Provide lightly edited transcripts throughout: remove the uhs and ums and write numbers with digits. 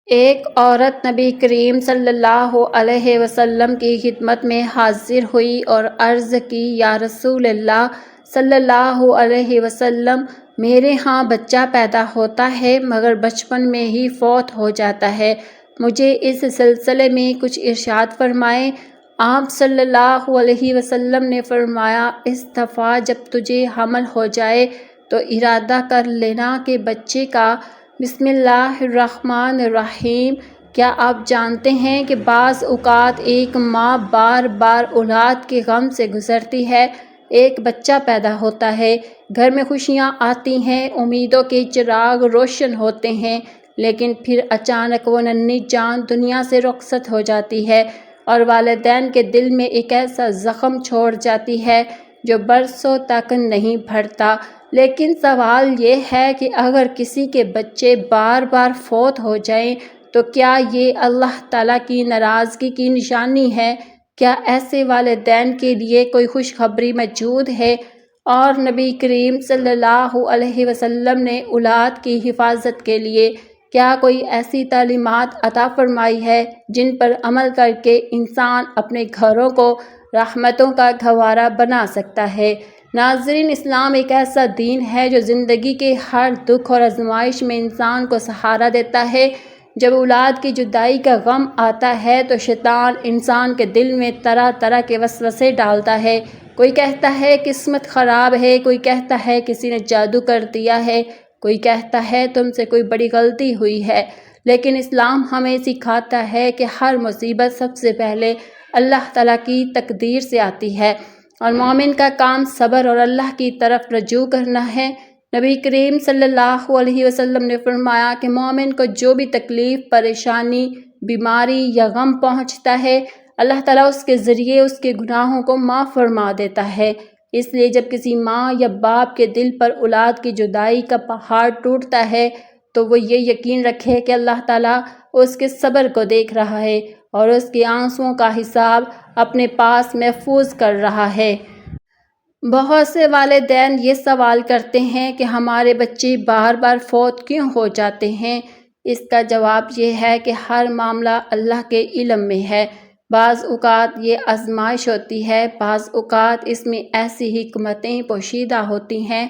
ایک عورت نبی کریم صلی اللہ علیہ وسلم کی خدمت میں حاضر ہوئی اور عرض کی، یا رسول اللہ صلی اللہ علیہ وسلم، میرے ہاں بچہ پیدا ہوتا ہے مگر بچپن میں ہی فوت ہو جاتا ہے، مجھے اس سلسلے میں کچھ ارشاد فرمائیں۔ آپ صلی اللہ علیہ وسلم نے فرمایا، اس دفعہ جب تجھے حمل ہو جائے تو ارادہ کر لینا کہ بچے کا بسم اللہ الرحمن الرحیم۔ کیا آپ جانتے ہیں کہ بعض اوقات ایک ماں بار بار اولاد کے غم سے گزرتی ہے، ایک بچہ پیدا ہوتا ہے، گھر میں خوشیاں آتی ہیں، امیدوں کے چراغ روشن ہوتے ہیں، لیکن پھر اچانک وہ ننھی جان دنیا سے رخصت ہو جاتی ہے اور والدین کے دل میں ایک ایسا زخم چھوڑ جاتی ہے جو برسوں تک نہیں بھرتا۔ لیکن سوال یہ ہے کہ اگر کسی کے بچے بار بار فوت ہو جائیں تو کیا یہ اللہ تعالیٰ کی ناراضگی کی نشانی ہے؟ کیا ایسے والدین کے لیے کوئی خوشخبری موجود ہے؟ اور نبی کریم صلی اللہ علیہ وسلم نے اولاد کی حفاظت کے لیے کیا کوئی ایسی تعلیمات عطا فرمائی ہے جن پر عمل کر کے انسان اپنے گھروں کو رحمتوں کا گہوارہ بنا سکتا ہے؟ ناظرین، اسلام ایک ایسا دین ہے جو زندگی کے ہر دکھ اور آزمائش میں انسان کو سہارا دیتا ہے۔ جب اولاد کی جدائی کا غم آتا ہے تو شیطان انسان کے دل میں طرح طرح کے وسوسے ڈالتا ہے۔ کوئی کہتا ہے قسمت خراب ہے، کوئی کہتا ہے کسی نے جادو کر دیا ہے، کوئی کہتا ہے تم سے کوئی بڑی غلطی ہوئی ہے۔ لیکن اسلام ہمیں سکھاتا ہے کہ ہر مصیبت سب سے پہلے اللہ تعالیٰ کی تقدیر سے آتی ہے اور مومن کا کام صبر اور اللہ کی طرف رجوع کرنا ہے۔ نبی کریم صلی اللہ علیہ وسلم نے فرمایا کہ مومن کو جو بھی تکلیف، پریشانی، بیماری یا غم پہنچتا ہے، اللہ تعالیٰ اس کے ذریعے اس کے گناہوں کو معاف فرما دیتا ہے۔ اس لیے جب کسی ماں یا باپ کے دل پر اولاد کی جدائی کا پہاڑ ٹوٹتا ہے تو وہ یہ یقین رکھے کہ اللہ تعالیٰ اس کے صبر کو دیکھ رہا ہے اور اس کے آنسوؤں کا حساب اپنے پاس محفوظ کر رہا ہے۔ بہت سے والدین یہ سوال کرتے ہیں کہ ہمارے بچے بار بار فوت کیوں ہو جاتے ہیں؟ اس کا جواب یہ ہے کہ ہر معاملہ اللہ کے علم میں ہے۔ بعض اوقات یہ آزمائش ہوتی ہے، بعض اوقات اس میں ایسی حکمتیں پوشیدہ ہوتی ہیں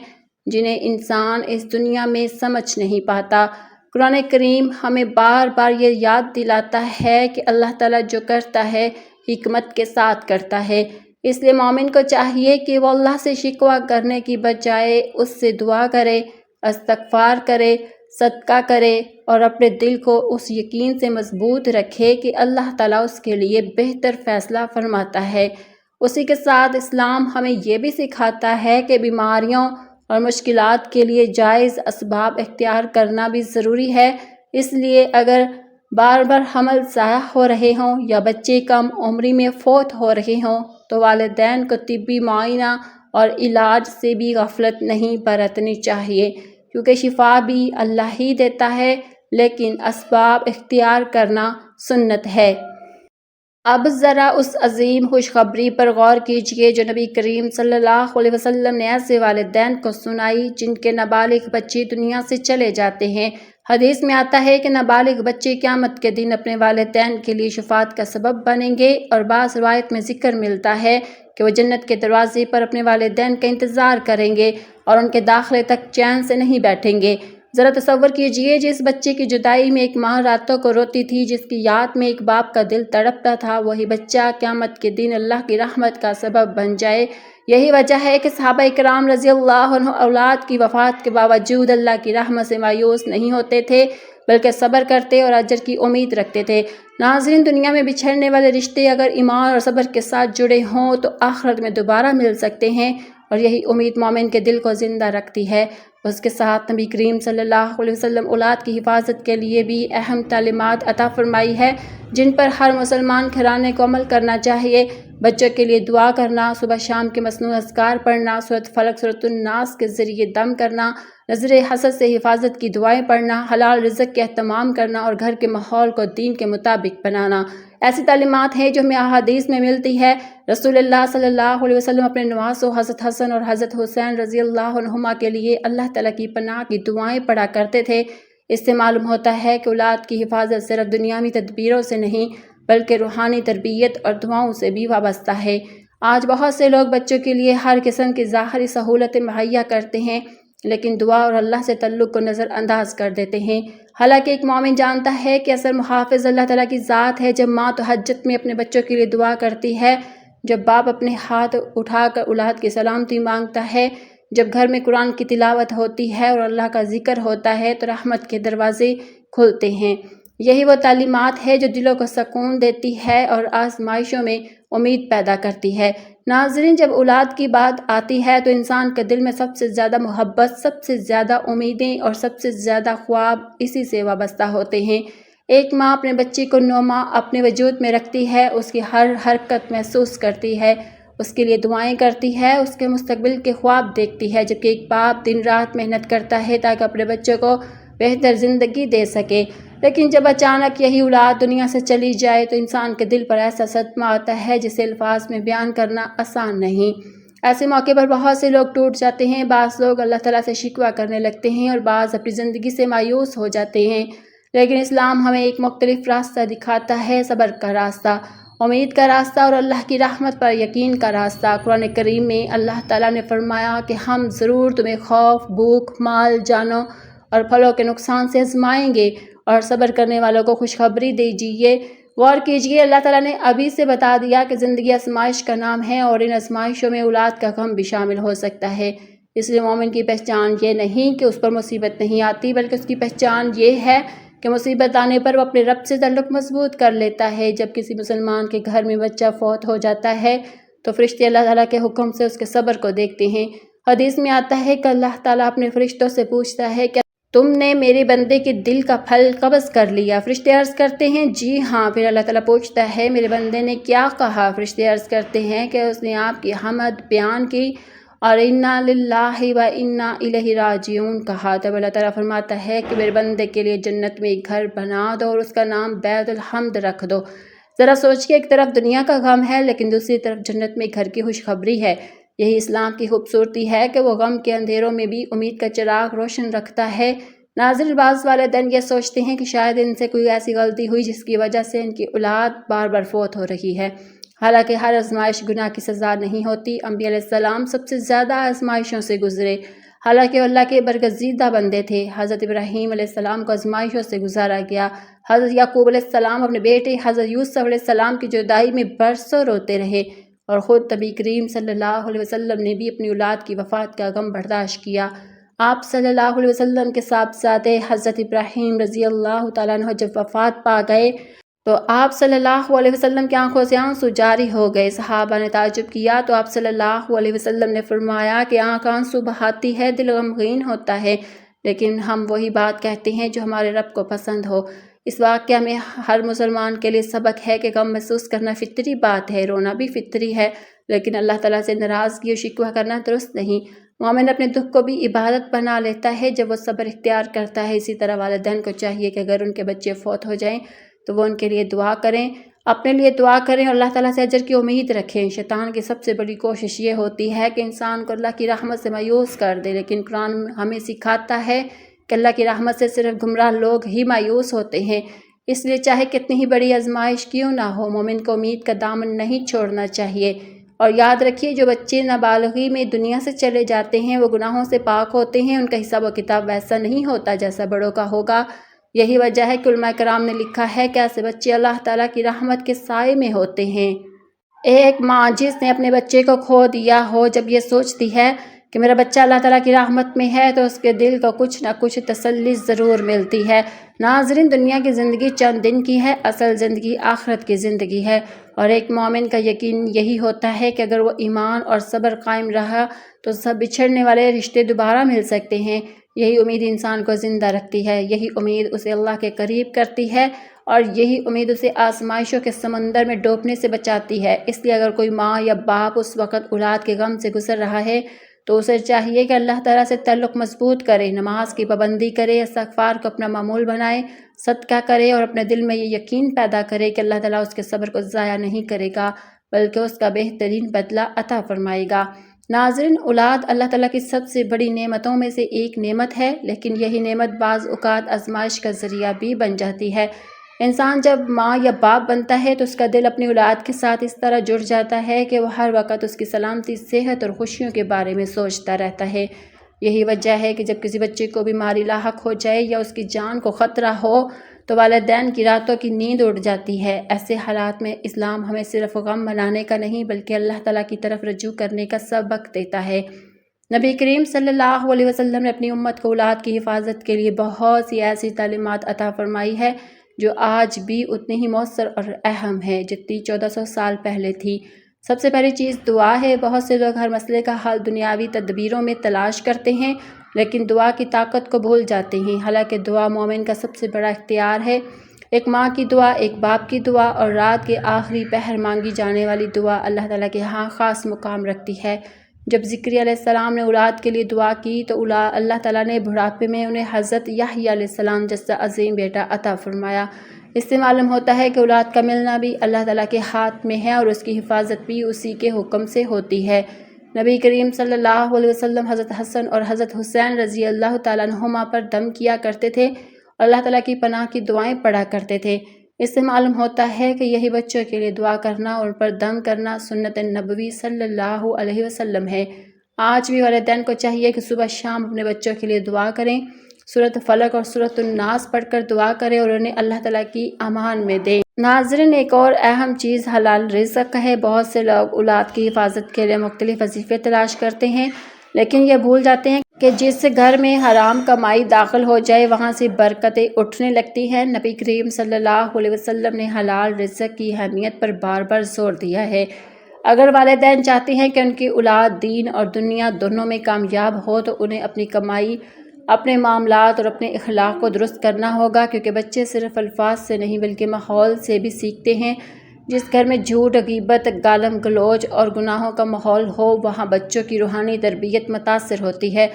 جنہیں انسان اس دنیا میں سمجھ نہیں پاتا۔ قرآن کریم ہمیں بار بار یہ یاد دلاتا ہے کہ اللہ تعالیٰ جو کرتا ہے حکمت کے ساتھ کرتا ہے۔ اس لیے مومن کو چاہیے کہ وہ اللہ سے شکوہ کرنے کی بجائے اس سے دعا کرے، استغفار کرے، صدقہ کرے اور اپنے دل کو اس یقین سے مضبوط رکھے کہ اللہ تعالیٰ اس کے لیے بہتر فیصلہ فرماتا ہے۔ اسی کے ساتھ اسلام ہمیں یہ بھی سکھاتا ہے کہ بیماریوں اور مشکلات کے لیے جائز اسباب اختیار کرنا بھی ضروری ہے۔ اس لیے اگر بار بار حمل ضائع ہو رہے ہوں یا بچے کم عمری میں فوت ہو رہے ہوں تو والدین کو طبی معائنہ اور علاج سے بھی غفلت نہیں برتنی چاہیے، کیونکہ شفا بھی اللہ ہی دیتا ہے، لیکن اسباب اختیار کرنا سنت ہے۔ اب ذرا اس عظیم خوشخبری پر غور کیجئے جو نبی کریم صلی اللہ علیہ وسلم نے ایسے والدین کو سنائی جن کے نابالغ بچے دنیا سے چلے جاتے ہیں۔ حدیث میں آتا ہے کہ نابالغ بچے قیامت کے دن اپنے والدین کے لیے شفاعت کا سبب بنیں گے، اور بعض روایت میں ذکر ملتا ہے کہ وہ جنت کے دروازے پر اپنے والدین کا انتظار کریں گے اور ان کے داخلے تک چین سے نہیں بیٹھیں گے۔ ذرا تصور کیجئے، جس بچے کی جدائی میں ایک ماں راتوں کو روتی تھی، جس کی یاد میں ایک باپ کا دل تڑپتا تھا، وہی بچہ قیامت کے دن اللہ کی رحمت کا سبب بن جائے۔ یہی وجہ ہے کہ صحابہ کرام رضی اللہ عنہ اولاد کی وفات کے باوجود اللہ کی رحمت سے مایوس نہیں ہوتے تھے، بلکہ صبر کرتے اور اجر کی امید رکھتے تھے۔ ناظرین، دنیا میں بچھڑنے والے رشتے اگر ایمان اور صبر کے ساتھ جڑے ہوں تو آخرت میں دوبارہ مل سکتے ہیں، اور یہی امید مومن کے دل کو زندہ رکھتی ہے۔ اس کے ساتھ نبی کریم صلی اللہ علیہ وسلم اولاد کی حفاظت کے لیے بھی اہم تعلیمات عطا فرمائی ہے جن پر ہر مسلمان گھرانے کو عمل کرنا چاہیے۔ بچوں کے لیے دعا کرنا، صبح شام کے مسنون اذکار پڑھنا، سورۃ فلق، سورۃ الناس کے ذریعے دم کرنا، نظر حسد سے حفاظت کی دعائیں پڑھنا، حلال رزق کا اہتمام کرنا اور گھر کے ماحول کو دین کے مطابق بنانا، ایسی تعلیمات ہیں جو ہمیں احادیث میں ملتی ہے۔ رسول اللہ صلی اللہ علیہ وسلم اپنے نواسوں حضرت حسن اور حضرت حسین رضی اللہ عنہما کے لیے اللہ تعالیٰ کی پناہ کی دعائیں پڑھا کرتے تھے۔ اس سے معلوم ہوتا ہے کہ اولاد کی حفاظت صرف دنیاوی تدبیروں سے نہیں بلکہ روحانی تربیت اور دعاؤں سے بھی وابستہ ہے۔ آج بہت سے لوگ بچوں کے لیے ہر قسم کی ظاہری سہولتیں مہیا کرتے ہیں لیکن دعا اور اللہ سے تعلق کو نظر انداز کر دیتے ہیں۔ حالانکہ ایک مومن جانتا ہے کہ اصل محافظ اللہ تعالیٰ کی ذات ہے۔ جب ماں تہجد میں اپنے بچوں کے لیے دعا کرتی ہے، جب باپ اپنے ہاتھ اٹھا کر اولاد کی سلامتی مانگتا ہے، جب گھر میں قرآن کی تلاوت ہوتی ہے اور اللہ کا ذکر ہوتا ہے تو رحمت کے دروازے کھلتے ہیں۔ یہی وہ تعلیمات ہے جو دلوں کو سکون دیتی ہے اور آزمائشوں میں امید پیدا کرتی ہے۔ ناظرین، جب اولاد کی بات آتی ہے تو انسان کے دل میں سب سے زیادہ محبت، سب سے زیادہ امیدیں اور سب سے زیادہ خواب اسی سے وابستہ ہوتے ہیں۔ ایک ماں اپنے بچے کو 9 ماہ اپنے وجود میں رکھتی ہے، اس کی ہر حرکت محسوس کرتی ہے، اس کے لیے دعائیں کرتی ہے، اس کے مستقبل کے خواب دیکھتی ہے، جبکہ ایک باپ دن رات محنت کرتا ہے تاکہ اپنے بچوں کو بہتر زندگی دے سکے۔ لیکن جب اچانک یہی اولاد دنیا سے چلی جائے تو انسان کے دل پر ایسا صدمہ آتا ہے جسے الفاظ میں بیان کرنا آسان نہیں۔ ایسے موقع پر بہت سے لوگ ٹوٹ جاتے ہیں، بعض لوگ اللہ تعالیٰ سے شکوہ کرنے لگتے ہیں اور بعض اپنی زندگی سے مایوس ہو جاتے ہیں۔ لیکن اسلام ہمیں ایک مختلف راستہ دکھاتا ہے، صبر کا راستہ، امید کا راستہ اور اللہ کی رحمت پر یقین کا راستہ۔ قرآن کریم میں اللہ تعالیٰ نے فرمایا کہ ہم ضرور تمہیں خوف، بھوک، مال، جانوں اور پھلوں کے نقصان سے آزمائیں گے اور صبر کرنے والوں کو خوشخبری دیجیے۔ غور کیجیے، اللہ تعالیٰ نے ابھی سے بتا دیا کہ زندگی آزمائش کا نام ہے اور ان آزمائشوں میں اولاد کا غم بھی شامل ہو سکتا ہے۔ اس لیے مومن کی پہچان یہ نہیں کہ اس پر مصیبت نہیں آتی، بلکہ اس کی پہچان یہ ہے کہ مصیبت آنے پر وہ اپنے رب سے تعلق مضبوط کر لیتا ہے۔ جب کسی مسلمان کے گھر میں بچہ فوت ہو جاتا ہے تو فرشتے اللہ تعالیٰ کے حکم سے اس کے صبر کو دیکھتے ہیں۔ حدیث میں آتا ہے کہ اللہ تعالیٰ اپنے فرشتوں سے پوچھتا ہے کہ تم نے میرے بندے کے دل کا پھل قبض کر لیا؟ فرشتے عرض کرتے ہیں جی ہاں۔ پھر اللہ تعالیٰ پوچھتا ہے میرے بندے نے کیا کہا؟ فرشتے عرض کرتے ہیں کہ اس نے آپ کی حمد بیان کی اور انا للہ و انا الیہ راجعون کہا۔ تب اللہ تعالیٰ فرماتا ہے کہ میرے بندے کے لیے جنت میں ایک گھر بنا دو اور اس کا نام بیت الحمد رکھ دو۔ ذرا سوچئے، ایک طرف دنیا کا غم ہے لیکن دوسری طرف جنت میں گھر کی خوشخبری ہے۔ یہی اسلام کی خوبصورتی ہے کہ وہ غم کے اندھیروں میں بھی امید کا چراغ روشن رکھتا ہے۔ ناظرین، بعض والدین یہ سوچتے ہیں کہ شاید ان سے کوئی ایسی غلطی ہوئی جس کی وجہ سے ان کی اولاد بار بار فوت ہو رہی ہے۔ حالانکہ ہر آزمائش گناہ کی سزا نہیں ہوتی۔ انبیاء علیہ السلام سب سے زیادہ آزمائشوں سے گزرے، حالانکہ اللہ کے برگزیدہ بندے تھے۔ حضرت ابراہیم علیہ السلام کو آزمائشوں سے گزارا گیا۔ حضرت یعقوب علیہ السلام اپنے بیٹے حضرت یوسف علیہ السلام کی جدائی میں برسوں روتے رہے، اور خود نبی کریم صلی اللہ علیہ وسلم نے بھی اپنی اولاد کی وفات کا غم برداشت کیا۔ آپ صلی اللہ علیہ وسلم کے صاحبزادے حضرت ابراہیم رضی اللہ تعالیٰ عنہ جب وفات پا گئے تو آپ صلی اللہ علیہ وسلم کی آنکھوں سے آنسو جاری ہو گئے۔ صحابہ نے تعجب کیا تو آپ صلی اللہ علیہ وسلم نے فرمایا کہ آنکھ آنسو بہاتی ہے، دل غمگین ہوتا ہے، لیکن ہم وہی بات کہتے ہیں جو ہمارے رب کو پسند ہو۔ اس واقعہ میں ہر مسلمان کے لیے سبق ہے کہ غم محسوس کرنا فطری بات ہے، رونا بھی فطری ہے، لیکن اللہ تعالیٰ سے ناراضگی و شکوہ کرنا درست نہیں۔ مومن اپنے دکھ کو بھی عبادت بنا لیتا ہے جب وہ صبر اختیار کرتا ہے۔ اسی طرح والدین کو چاہیے کہ اگر ان کے بچے فوت ہو جائیں تو وہ ان کے لیے دعا کریں، اپنے لیے دعا کریں اور اللہ تعالیٰ سے اجر کی امید رکھیں۔ شیطان کی سب سے بڑی کوشش یہ ہوتی ہے کہ انسان کو اللہ کی رحمت سے مایوس کر دے، لیکن قرآن ہمیں سکھاتا ہے کہ اللہ کی رحمت سے صرف گمراہ لوگ ہی مایوس ہوتے ہیں۔ اس لیے چاہے کتنی ہی بڑی آزمائش کیوں نہ ہو، مومن کو امید کا دامن نہیں چھوڑنا چاہیے۔ اور یاد رکھیے، جو بچے نابالغی میں دنیا سے چلے جاتے ہیں وہ گناہوں سے پاک ہوتے ہیں، ان کا حساب و کتاب ویسا نہیں ہوتا جیسا بڑوں کا ہوگا۔ یہی وجہ ہے کہ علماء کرام نے لکھا ہے کہ ایسے بچے اللہ تعالیٰ کی رحمت کے سائے میں ہوتے ہیں۔ ایک ماں جس نے اپنے بچے کو کھو دیا ہو، جب یہ سوچتی ہے کہ میرا بچہ اللہ تعالیٰ کی رحمت میں ہے تو اس کے دل کو کچھ نہ کچھ تسلی ضرور ملتی ہے۔ ناظرین، دنیا کی زندگی چند دن کی ہے، اصل زندگی آخرت کی زندگی ہے، اور ایک مومن کا یقین یہی ہوتا ہے کہ اگر وہ ایمان اور صبر قائم رہا تو سب بچھڑنے والے رشتے دوبارہ مل سکتے ہیں۔ یہی امید انسان کو زندہ رکھتی ہے، یہی امید اسے اللہ کے قریب کرتی ہے، اور یہی امید اسے آزمائشوں کے سمندر میں ڈوبنے سے بچاتی ہے۔ اس لیے اگر کوئی ماں یا باپ اس وقت اولاد کے غم سے گزر رہا ہے تو اسے چاہیے کہ اللہ تعالیٰ سے تعلق مضبوط کرے، نماز کی پابندی کرے، استغفار کو اپنا معمول بنائے، صدقہ کرے اور اپنے دل میں یہ یقین پیدا کرے کہ اللہ تعالیٰ اس کے صبر کو ضائع نہیں کرے گا بلکہ اس کا بہترین بدلہ عطا فرمائے گا۔ ناظرین، اولاد اللہ تعالیٰ کی سب سے بڑی نعمتوں میں سے ایک نعمت ہے، لیکن یہی نعمت بعض اوقات آزمائش کا ذریعہ بھی بن جاتی ہے۔ انسان جب ماں یا باپ بنتا ہے تو اس کا دل اپنی اولاد کے ساتھ اس طرح جڑ جاتا ہے کہ وہ ہر وقت اس کی سلامتی، صحت اور خوشیوں کے بارے میں سوچتا رہتا ہے۔ یہی وجہ ہے کہ جب کسی بچے کو بیماری لاحق ہو جائے یا اس کی جان کو خطرہ ہو تو والدین کی راتوں کی نیند اڑ جاتی ہے۔ ایسے حالات میں اسلام ہمیں صرف غم منانے کا نہیں بلکہ اللہ تعالیٰ کی طرف رجوع کرنے کا سبق دیتا ہے۔ نبی کریم صلی اللہ علیہ وسلم نے اپنی امت کو اولاد کی حفاظت کے لیے بہت سی ایسی تعلیمات عطا فرمائی ہے جو آج بھی اتنی ہی مؤثر اور اہم ہے جتنی 1400 سال پہلے تھی۔ سب سے پہلی چیز دعا ہے۔ بہت سے لوگ ہر مسئلے کا حل دنیاوی تدبیروں میں تلاش کرتے ہیں لیکن دعا کی طاقت کو بھول جاتے ہیں، حالانکہ دعا مومن کا سب سے بڑا اختیار ہے۔ ایک ماں کی دعا، ایک باپ کی دعا اور رات کے آخری پہر مانگی جانے والی دعا اللہ تعالیٰ کے ہاں خاص مقام رکھتی ہے۔ جب زکریا علیہ السلام نے اولاد کے لیے دعا کی تو اللہ تعالیٰ نے بڑھاپے میں انہیں حضرت یحییٰ علیہ السلام جیسا عظیم بیٹا عطا فرمایا۔ اس سے معلوم ہوتا ہے کہ اولاد کا ملنا بھی اللہ تعالیٰ کے ہاتھ میں ہے اور اس کی حفاظت بھی اسی کے حکم سے ہوتی ہے۔ نبی کریم صلی اللہ علیہ وسلم حضرت حسن اور حضرت حسین رضی اللہ تعالیٰ عنہما پر دم کیا کرتے تھے اور اللہ تعالیٰ کی پناہ کی دعائیں پڑھا کرتے تھے۔ اس سے معلوم ہوتا ہے کہ یہی بچوں کے لیے دعا کرنا اور ان پر دم کرنا سنت نبوی صلی اللہ علیہ وسلم ہے۔ آج بھی والدین کو چاہیے کہ صبح شام اپنے بچوں کے لیے دعا کریں، سورۃ فلق اور سورۃ الناس پڑھ کر دعا کریں اور انہیں اللہ تعالیٰ کی امان میں دیں۔ ناظرین، ایک اور اہم چیز حلال رزق ہے۔ بہت سے لوگ اولاد کی حفاظت کے لیے مختلف وظیفے تلاش کرتے ہیں لیکن یہ بھول جاتے ہیں کہ جس گھر میں حرام کمائی داخل ہو جائے وہاں سے برکتیں اٹھنے لگتی ہیں۔ نبی کریم صلی اللہ علیہ وسلم نے حلال رزق کی اہمیت پر بار بار زور دیا ہے۔ اگر والدین چاہتے ہیں کہ ان کی اولاد دین اور دنیا دونوں میں کامیاب ہو تو انہیں اپنی کمائی، اپنے معاملات اور اپنے اخلاق کو درست کرنا ہوگا، کیونکہ بچے صرف الفاظ سے نہیں بلکہ ماحول سے بھی سیکھتے ہیں۔ جس گھر میں جھوٹ، غیبت، گالم گلوچ اور گناہوں کا ماحول ہو وہاں بچوں کی روحانی تربیت متاثر ہوتی ہے،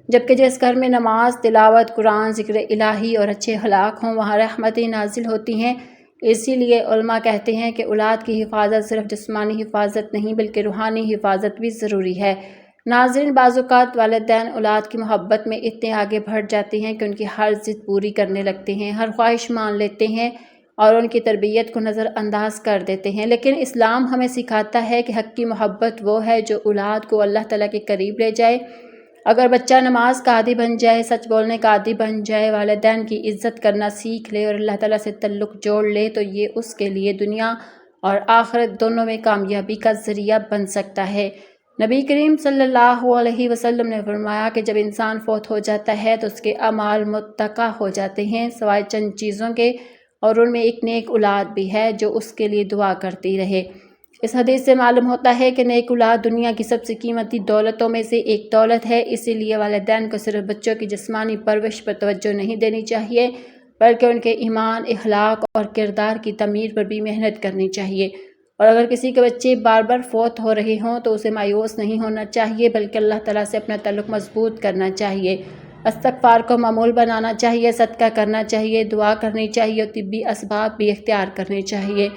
جبکہ جس گھر میں نماز، تلاوت قرآن، ذکر الہی اور اچھے اخلاق ہوں وہاں رحمتیں نازل ہوتی ہیں۔ اسی لیے علماء کہتے ہیں کہ اولاد کی حفاظت صرف جسمانی حفاظت نہیں بلکہ روحانی حفاظت بھی ضروری ہے۔ ناظرین، بعض اوقات والدین اولاد کی محبت میں اتنے آگے بڑھ جاتے ہیں کہ ان کی ہر ضد پوری کرنے لگتے ہیں، ہر خواہش مان لیتے ہیں اور ان کی تربیت کو نظر انداز کر دیتے ہیں۔ لیکن اسلام ہمیں سکھاتا ہے کہ حق کی محبت وہ ہے جو اولاد کو اللہ تعالیٰ کے قریب لے جائے۔ اگر بچہ نماز کا عادی بن جائے، سچ بولنے کا عادی بن جائے، والدین کی عزت کرنا سیکھ لے اور اللہ تعالیٰ سے تعلق جوڑ لے تو یہ اس کے لیے دنیا اور آخرت دونوں میں کامیابی کا ذریعہ بن سکتا ہے۔ نبی کریم صلی اللہ علیہ وسلم نے فرمایا کہ جب انسان فوت ہو جاتا ہے تو اس کے اعمال متقع ہو جاتے ہیں سوائے چند چیزوں کے، اور ان میں ایک نیک اولاد بھی ہے جو اس کے لیے دعا کرتی رہے۔ اس حدیث سے معلوم ہوتا ہے کہ نیک اولاد دنیا کی سب سے قیمتی دولتوں میں سے ایک دولت ہے۔ اسی لیے والدین کو صرف بچوں کی جسمانی پرورش پر توجہ نہیں دینی چاہیے بلکہ ان کے ایمان، اخلاق اور کردار کی تعمیر پر بھی محنت کرنی چاہیے۔ اور اگر کسی کے بچے بار بار فوت ہو رہے ہوں تو اسے مایوس نہیں ہونا چاہیے بلکہ اللہ تعالیٰ سے اپنا تعلق مضبوط کرنا چاہیے، استغفار کو معمول بنانا چاہیے، صدقہ کرنا چاہیے، دعا کرنی چاہیے اور طبی اسباب بھی اختیار کرنے چاہیے،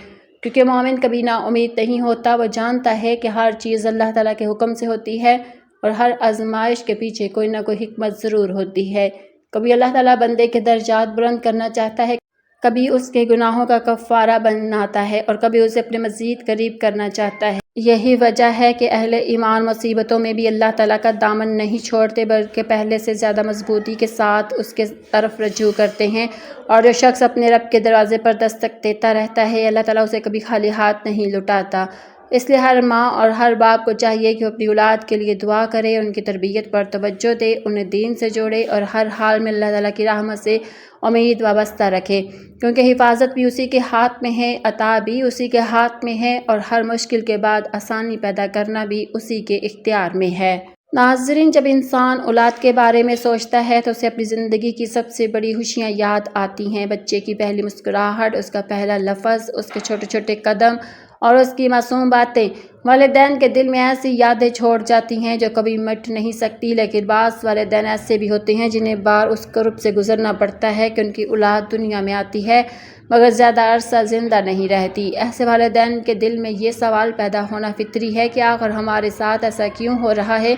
کیونکہ مومن کبھی نا امید نہیں ہوتا۔ وہ جانتا ہے کہ ہر چیز اللہ تعالیٰ کے حکم سے ہوتی ہے اور ہر آزمائش کے پیچھے کوئی نہ کوئی حکمت ضرور ہوتی ہے۔ کبھی اللہ تعالیٰ بندے کے درجات بلند کرنا چاہتا ہے، کبھی اس کے گناہوں کا کفارہ بناتا ہے اور کبھی اسے اپنے مزید قریب کرنا چاہتا ہے۔ یہی وجہ ہے کہ اہل ایمان مصیبتوں میں بھی اللہ تعالیٰ کا دامن نہیں چھوڑتے بلکہ پہلے سے زیادہ مضبوطی کے ساتھ اس کے طرف رجوع کرتے ہیں، اور جو شخص اپنے رب کے دروازے پر دستک دیتا رہتا ہے اللہ تعالیٰ اسے کبھی خالی ہاتھ نہیں لوٹاتا۔ اس لیے ہر ماں اور ہر باپ کو چاہیے کہ وہ اپنی اولاد کے لیے دعا کرے، ان کی تربیت پر توجہ دے، انہیں دین سے جوڑے اور ہر حال میں اللہ تعالیٰ کی رحمت سے امید وابستہ رکھے، کیونکہ حفاظت بھی اسی کے ہاتھ میں ہے، عطا بھی اسی کے ہاتھ میں ہے اور ہر مشکل کے بعد آسانی پیدا کرنا بھی اسی کے اختیار میں ہے۔ ناظرین، جب انسان اولاد کے بارے میں سوچتا ہے تو اسے اپنی زندگی کی سب سے بڑی خوشیاں یاد آتی ہیں۔ بچے کی پہلی مسکراہٹ، اس کا پہلا لفظ، اس کے چھوٹے چھوٹے قدم اور اس کی معصوم باتیں والدین کے دل میں ایسی یادیں چھوڑ جاتی ہیں جو کبھی مٹ نہیں سکتی، لیکن بعض والدین ایسے بھی ہوتے ہیں جنہیں بار اس کرب سے گزرنا پڑتا ہے کہ ان کی اولاد دنیا میں آتی ہے مگر زیادہ عرصہ زندہ نہیں رہتی۔ ایسے والدین کے دل میں یہ سوال پیدا ہونا فطری ہے کہ آخر ہمارے ساتھ ایسا کیوں ہو رہا ہے،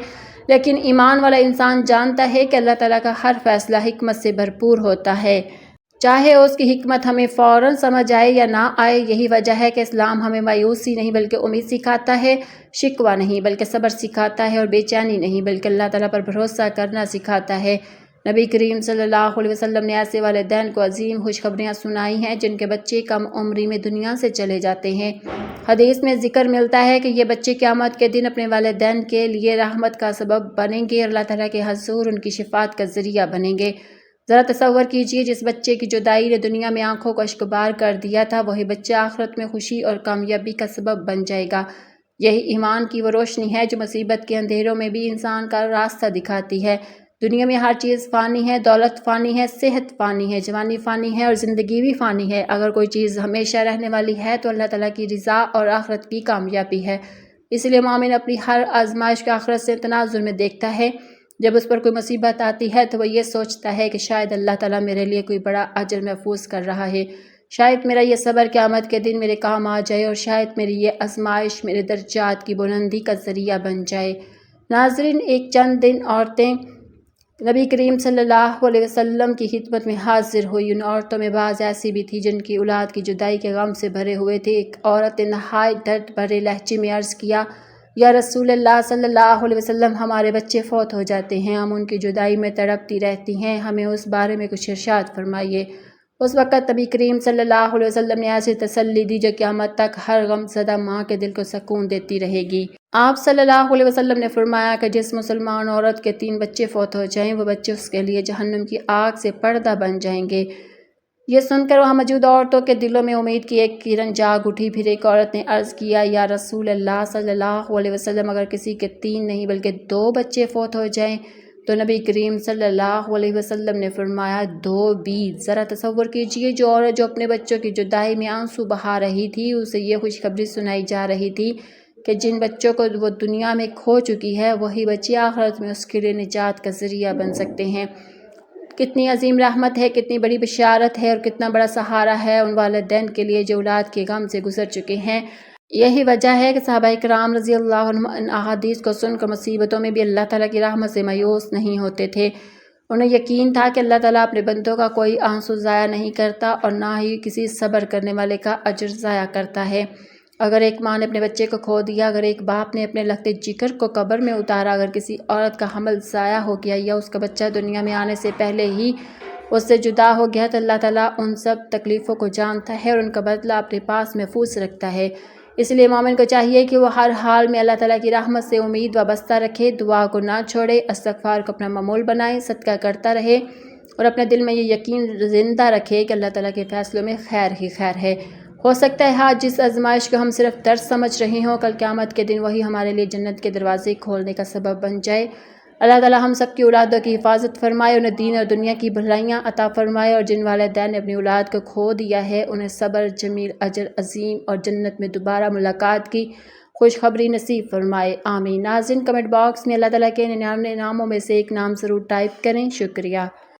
لیکن ایمان والا انسان جانتا ہے کہ اللہ تعالیٰ کا ہر فیصلہ حکمت سے بھرپور ہوتا ہے، چاہے اس کی حکمت ہمیں فوراً سمجھ آئے یا نہ آئے۔ یہی وجہ ہے کہ اسلام ہمیں مایوسی نہیں بلکہ امید سکھاتا ہے، شکوہ نہیں بلکہ صبر سکھاتا ہے، اور بے چینی نہیں بلکہ اللہ تعالیٰ پر بھروسہ کرنا سکھاتا ہے۔ نبی کریم صلی اللہ علیہ وسلم نے ایسے والدین کو عظیم خوشخبریاں سنائی ہیں جن کے بچے کم عمری میں دنیا سے چلے جاتے ہیں۔ حدیث میں ذکر ملتا ہے کہ یہ بچے قیامت کے دن اپنے والدین کے لیے رحمت کا سبب بنیں گے اور اللہ تعالیٰ کے حضور ان کی شفاعت کا ذریعہ بنیں گے۔ ذرا تصور کیجئے، جس بچے کی جدائی نے دنیا میں آنکھوں کو اشکبار کر دیا تھا، وہی بچہ آخرت میں خوشی اور کامیابی کا سبب بن جائے گا۔ یہی ایمان کی وہ روشنی ہے جو مصیبت کے اندھیروں میں بھی انسان کا راستہ دکھاتی ہے۔ دنیا میں ہر چیز فانی ہے، دولت فانی ہے، صحت فانی ہے، جوانی فانی ہے اور زندگی بھی فانی ہے۔ اگر کوئی چیز ہمیشہ رہنے والی ہے تو اللہ تعالیٰ کی رضا اور آخرت کی کامیابی ہے۔ اس لیے مومن اپنی ہر آزمائش کو آخرت سے تناظر میں دیکھتا ہے۔ جب اس پر کوئی مصیبت آتی ہے تو وہ یہ سوچتا ہے کہ شاید اللہ تعالیٰ میرے لیے کوئی بڑا اجر محفوظ کر رہا ہے، شاید میرا یہ صبر قیامت کے دن میرے کام آ جائے، اور شاید میری یہ آزمائش میرے درجات کی بلندی کا ذریعہ بن جائے۔ ناظرین، ایک چند دن عورتیں نبی کریم صلی اللہ علیہ وسلم کی خدمت میں حاضر ہوئی۔ ان عورتوں میں بعض ایسی بھی تھی جن کی اولاد کی جدائی کے غم سے بھرے ہوئے تھے۔ ایک عورت نے نہایت درد بھرے لہجے میں عرض کیا، یا رسول اللہ صلی اللہ علیہ وسلم، ہمارے بچے فوت ہو جاتے ہیں، ہم ان کی جدائی میں تڑپتی رہتی ہیں، ہمیں اس بارے میں کچھ ارشاد فرمائیے۔ اس وقت نبی کریم صلی اللہ علیہ وسلم نے ایسی تسلی دی جو قیامت تک ہر غم زدہ ماں کے دل کو سکون دیتی رہے گی۔ آپ صلی اللہ علیہ وسلم نے فرمایا کہ جس مسلمان عورت کے 3 بچے فوت ہو جائیں، وہ بچے اس کے لیے جہنم کی آگ سے پردہ بن جائیں گے۔ یہ سن کر وہاں موجود عورتوں کے دلوں میں امید کی ایک کرن جاگ اٹھی۔ پھر ایک عورت نے عرض کیا، یا رسول اللہ صلی اللہ علیہ وسلم، اگر کسی کے 3 نہیں بلکہ 2 بچے فوت ہو جائیں تو نبی کریم صلی اللہ علیہ وسلم نے فرمایا 2 بھی۔ ذرا تصور کیجئے، جو عورت جو اپنے بچوں کی جدائی میں آنسو بہا رہی تھی، اسے یہ خوشخبری سنائی جا رہی تھی کہ جن بچوں کو وہ دنیا میں کھو چکی ہے، وہی بچے آخرت میں اس کے لیے نجات کا ذریعہ بن سکتے ہیں۔ کتنی عظیم رحمت ہے، کتنی بڑی بشارت ہے اور کتنا بڑا سہارا ہے ان والدین کے لیے جو اولاد کے غم سے گزر چکے ہیں۔ یہی وجہ ہے کہ صحابہ کرام رضی اللہ عنہم ان احادیث کو سن کر مصیبتوں میں بھی اللہ تعالیٰ کی رحمت سے مایوس نہیں ہوتے تھے۔ انہیں یقین تھا کہ اللہ تعالیٰ اپنے بندوں کا کوئی آنسو ضائع نہیں کرتا اور نہ ہی کسی صبر کرنے والے کا اجر ضائع کرتا ہے۔ اگر ایک ماں نے اپنے بچے کو کھو دیا، اگر ایک باپ نے اپنے لخت جگر کو قبر میں اتارا، اگر کسی عورت کا حمل ضائع ہو گیا یا اس کا بچہ دنیا میں آنے سے پہلے ہی اس سے جدا ہو گیا، تو اللہ تعالیٰ ان سب تکلیفوں کو جانتا ہے اور ان کا بدلہ اپنے پاس محفوظ رکھتا ہے۔ اس لیے مومن کو چاہیے کہ وہ ہر حال میں اللہ تعالیٰ کی رحمت سے امید وابستہ رکھے، دعا کو نہ چھوڑے، استغفار کو اپنا معمول بنائے، صدقہ کرتا رہے اور اپنے دل میں یہ یقین زندہ رکھے کہ اللہ تعالیٰ کے فیصلوں میں خیر ہی خیر ہے۔ ہو سکتا ہے آج جس آزمائش کو ہم صرف درس سمجھ رہے ہوں، کل قیامت کے دن وہی ہمارے لیے جنت کے دروازے کھولنے کا سبب بن جائے۔ اللہ تعالیٰ ہم سب کی اولادوں کی حفاظت فرمائے، انہیں دین اور دنیا کی بھلائیاں عطا فرمائے، اور جن والدین نے اپنی اولاد کو کھو دیا ہے انہیں صبر، جمیل، اجر عظیم اور جنت میں دوبارہ ملاقات کی خوشخبری نصیب فرمائے، آمین۔ ناظرین، کمنٹ باکس میں اللہ تعالیٰ کے 99 ناموں میں سے ایک نام ضرور ٹائپ کریں۔ شکریہ۔